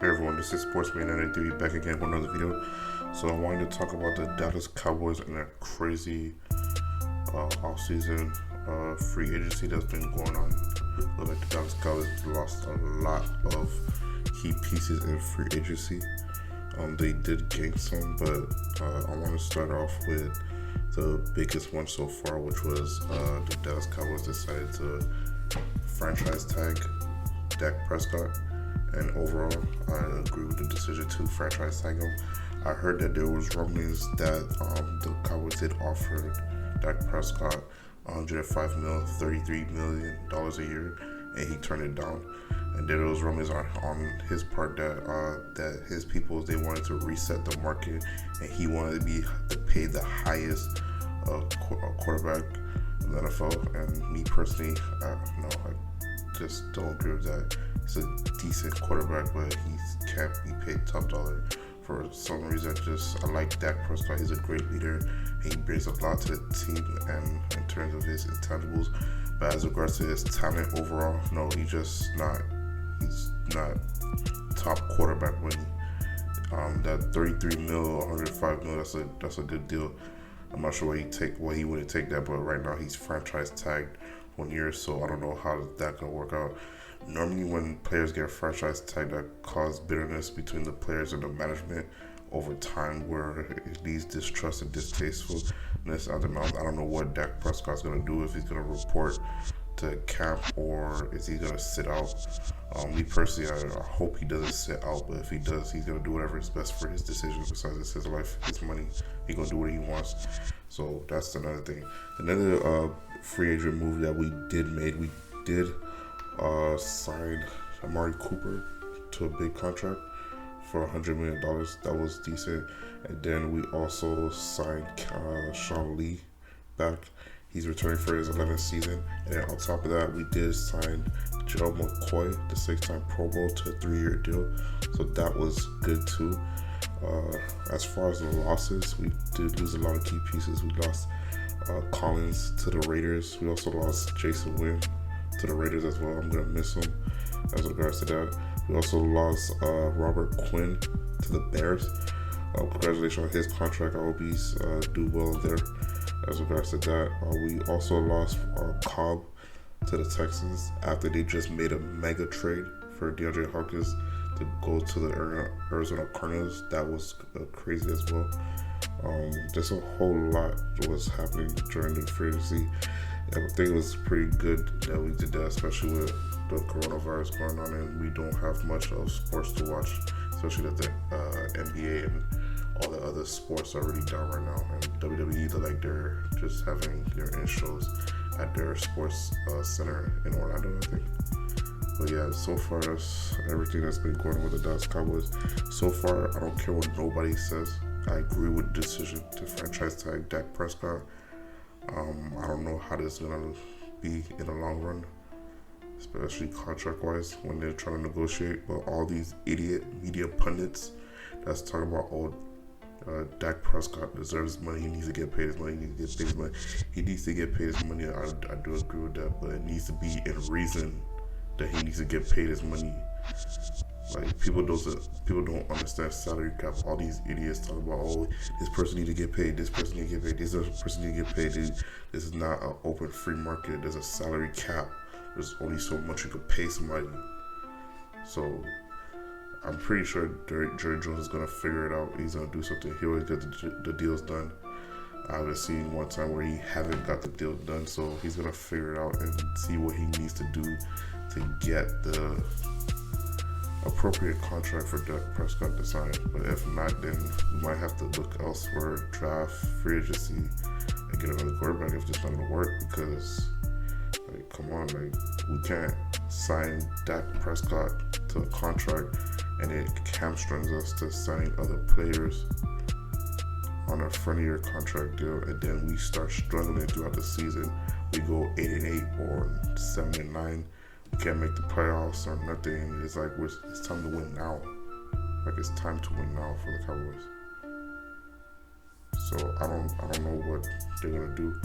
Hey everyone, this is Sportsman 93 back again with another video. So I wanted to talk about the Dallas Cowboys and their crazy off-season free agency that's been going on. Look like the Dallas Cowboys lost a lot of key pieces in free agency. They did gain some, but I want to start off with the biggest one so far, which was the Dallas Cowboys decided to franchise tag Dak Prescott. And overall, I agree with the decision to franchise tag him. I heard that there was rumblings that the Cowboys did offer Dak Prescott $105 million, $33 million a year, and he turned it down. And there was rumblings on his part that his people, they wanted to reset the market, and he wanted to pay the highest quarterback in the NFL. And me personally, no, I just don't agree with that. He's a decent quarterback, but he can't be paid top dollar. For some reason, I like Dak Prescott. He's a great leader. He brings a lot to the team, and in terms of his intangibles. But as regards to his talent overall, no, he's not top quarterback money. That 33 mil, 105 mil, that's a good deal. I'm not sure what he wouldn't take that, but right now he's franchise tagged 1 year, so I don't know how that gonna work out. Normally, when players get franchise tagged, that causes bitterness between the players and the management over time, where it leads distrust and distastefulness out the mouth. I don't know what Dak Prescott's gonna do, if he's gonna report to camp or is he gonna sit out. Me personally, I hope he doesn't sit out, but if he does, he's gonna do whatever is best for his decision. Besides, it's his life, his money. He's gonna do what he wants. So that's another thing. Another free agent move that we did signed Amari Cooper to a big contract for $100 million. That was decent. And then we also signed Sean Lee back. He's returning for his 11th season. And then on top of that, we did sign Joe McCoy, the 6-time Pro Bowl, to a 3-year deal. So that was good too. As far as the losses, we did lose a lot of key pieces. We lost Collins to the Raiders. We also lost Jason Wynn to the Raiders as well. I'm gonna miss him as regards to that. We also lost Robert Quinn to the Bears. Congratulations on his contract. I hope he's do well there as regards to that. We also lost Cobb to the Texans after they just made a mega trade for DeAndre Hopkins to go to the Arizona Cardinals. That was crazy as well. Just a whole lot was happening during the free agency. I think it was pretty good that we did that, especially with the coronavirus going on, and we don't have much of sports to watch, especially that the NBA and all the other sports are really down right now. And WWE, they're just having their intros at their sports center in Orlando, I think. But yeah, so far that's everything that's been going on with the Dallas Cowboys. So far, I don't care what nobody says. I agree with the decision to franchise tag Dak Prescott. I don't know how this is gonna be in the long run, especially contract-wise when they're trying to negotiate. But all these idiot media pundits that's talking about, Dak Prescott deserves money. He needs to get paid his money. He needs to get paid his money. He needs to get paid his money. I do agree with that, but it needs to be in reason that he needs to get paid his money. Like, people don't understand salary cap. All these idiots talk about, this person need to get paid, this person need to get paid, this person need to get paid. This is not an open free market. There's a salary cap. There's only so much you could pay somebody. So I'm pretty sure Jerry Jones is gonna figure it out. He's gonna do something. He always get the deals done. I haven't seen one time where he haven't got the deal done. So he's gonna figure it out and see what he needs to do to get the appropriate contract for Dak Prescott to sign. But if not, then we might have to look elsewhere, draft, free agency, and get another quarterback if it's not gonna work. Because, come on, we can't sign Dak Prescott to a contract and it hamstrings us to sign other players on a front-of-year contract deal, and then we start struggling throughout the season. We go 8-8 or 7-9. We can't make the playoffs or nothing. It's like it's time to win now. It's time to win now for the Cowboys. So I don't know what they're gonna do.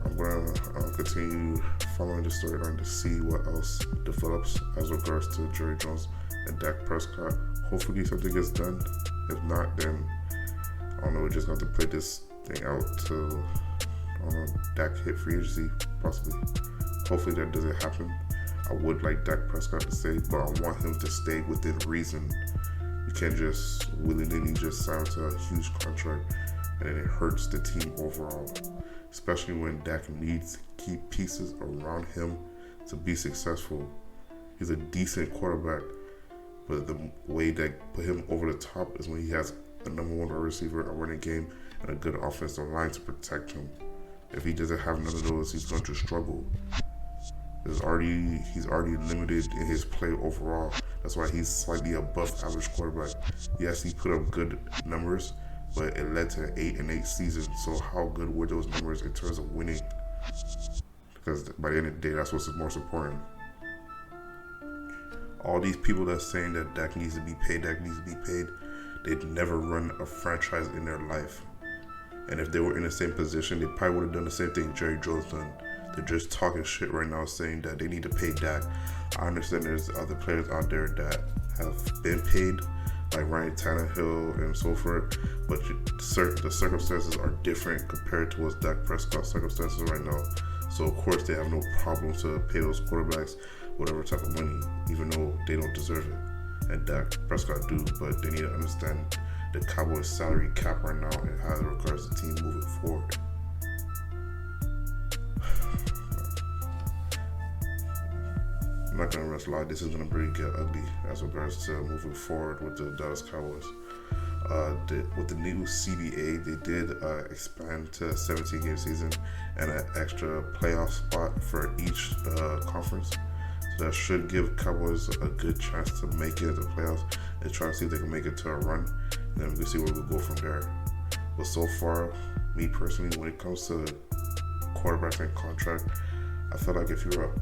I'm gonna continue following the storyline to see what else develops as regards to Jerry Jones and Dak Prescott. Hopefully something gets done. If not, then I don't know. We're just going to play this thing out till Dak hit free agency, possibly. Hopefully that doesn't happen. I would like Dak Prescott to stay, but I want him to stay within reason. You can't just willy-nilly just sign to a huge contract and then it hurts the team overall. Especially when Dak needs key pieces around him to be successful. He's a decent quarterback, but the way that put him over the top is when he has a number one receiver, a running game, and a good offensive line to protect him. If he doesn't have none of those, he's going to struggle. He's already limited in his play overall. That's why he's slightly above average quarterback. Yes, he put up good numbers, but it led to an 8-8 season. So how good were those numbers in terms of winning? Because by the end of the day, that's what's most important. All these people that's saying that Dak needs to be paid, they'd never run a franchise in their life. And if they were in the same position, they probably would have done the same thing Jerry Jones done. They're just talking shit right now saying that they need to pay Dak. I understand there's other players out there that have been paid, like Ryan Tannehill and so forth, but the circumstances are different compared to what's Dak Prescott's circumstances right now. So of course they have no problem to pay those quarterbacks whatever type of money, even though they don't deserve it. And Dak Prescott do, but they need to understand the Cowboys salary cap right now and how it regards the team moving forward. I'm not gonna lie, this is gonna really get ugly as regards to moving forward with the Dallas Cowboys. With the new CBA, they did expand to a 17-game season and an extra playoff spot for each conference. So that should give Cowboys a good chance to make it to the playoffs and try to see if they can make it to a run. And then we can see where we'll go from there. But so far, me personally, when it comes to quarterbacks and contract, I feel like if you're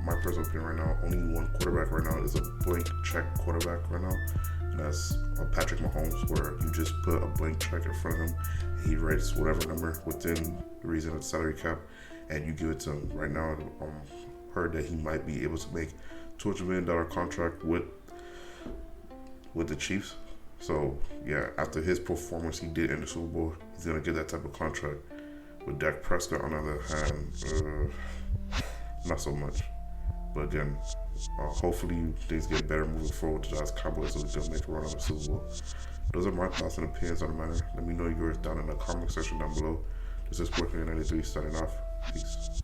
my personal opinion right now, only one quarterback right now is a blank check quarterback right now, and that's Patrick Mahomes, where you just put a blank check in front of him, and he writes whatever number within the reason of the salary cap, and you give it to him. Right now, heard that he might be able to make $200 million contract with the Chiefs. So yeah, after his performance he did in the Super Bowl, he's gonna get that type of contract. With Dak Prescott, on the other hand, not so much. But again, hopefully things get better moving forward to Dallas Cowboys so they can make a run on the Super Bowl. Those are my thoughts and opinions on the matter. Let me know yours down in the comment section down below. This is Opinionated signing off. Peace.